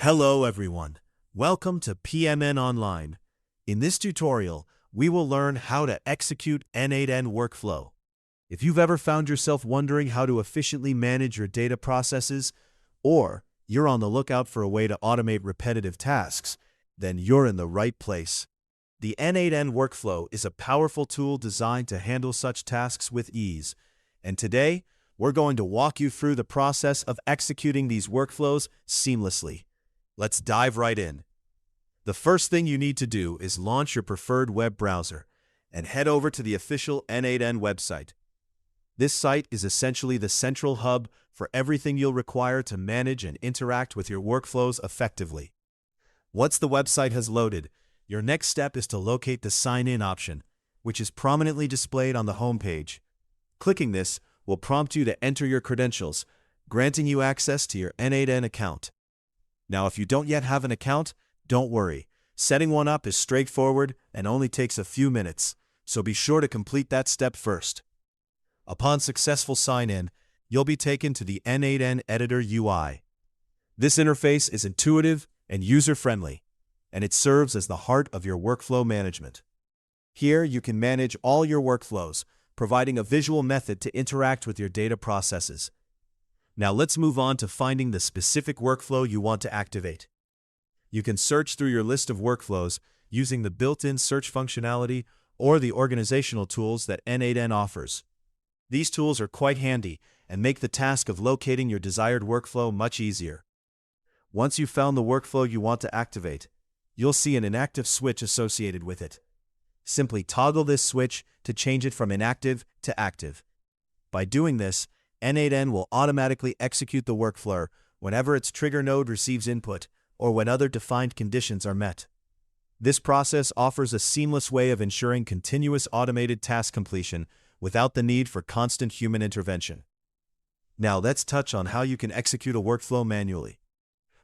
Hello everyone. Welcome to PMN Online. In this tutorial, we will learn how to execute n8n workflow. If you've ever found yourself wondering how to efficiently manage your data processes, or you're on the lookout for a way to automate repetitive tasks, then you're in the right place. The n8n workflow is a powerful tool designed to handle such tasks with ease. And today, we're going to walk you through the process of executing these workflows seamlessly. Let's dive right in. The first thing you need to do is launch your preferred web browser and head over to the official n8n website. This site is essentially the central hub for everything you'll require to manage and interact with your workflows effectively. Once the website has loaded, your next step is to locate the Sign In option, which is prominently displayed on the home page. Clicking this will prompt you to enter your credentials, granting you access to your n8n account. Now, if you don't yet have an account, don't worry. Setting one up is straightforward and only takes a few minutes, so be sure to complete that step first. Upon successful sign-in, you'll be taken to the n8n Editor UI. This interface is intuitive and user-friendly, and it serves as the heart of your workflow management. Here, you can manage all your workflows, providing a visual method to interact with your data processes. Now let's move on to finding the specific workflow you want to activate. You can search through your list of workflows using the built-in search functionality or the organizational tools that n8n offers. These tools are quite handy and make the task of locating your desired workflow much easier. Once you've found the workflow you want to activate, you'll see an inactive switch associated with it. Simply toggle this switch to change it from inactive to active. By doing this, n8n will automatically execute the workflow whenever its trigger node receives input or when other defined conditions are met. This process offers a seamless way of ensuring continuous automated task completion without the need for constant human intervention. Now let's touch on how you can execute a workflow manually.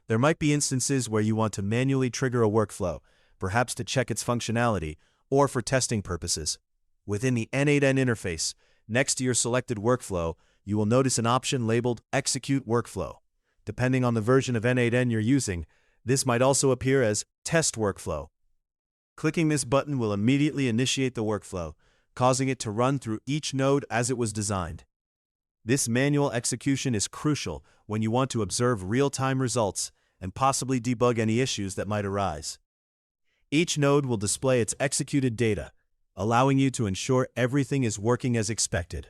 There might be instances where you want to manually trigger a workflow, perhaps to check its functionality or for testing purposes. Within the n8n interface, next to your selected workflow, you will notice an option labeled Execute Workflow. Depending on the version of n8n you're using, this might also appear as Test Workflow. Clicking this button will immediately initiate the workflow, causing it to run through each node as it was designed. This manual execution is crucial when you want to observe real-time results and possibly debug any issues that might arise. Each node will display its executed data, allowing you to ensure everything is working as expected.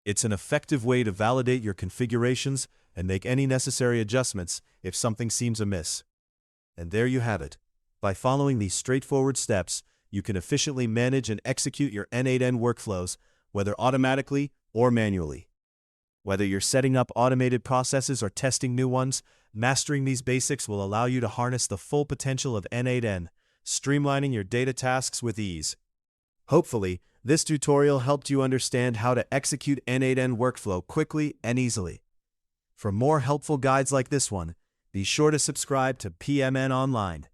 It's an effective way to validate your configurations and make any necessary adjustments if something seems amiss. And there you have it. By following these straightforward steps, you can efficiently manage and execute your n8n workflows, whether automatically or manually. Whether you're setting up automated processes or testing new ones, mastering these basics will allow you to harness the full potential of n8n, streamlining your data tasks with ease. Hopefully, this tutorial helped you understand how to execute n8n workflow quickly and easily. For more helpful guides like this one, be sure to subscribe to PMN Online.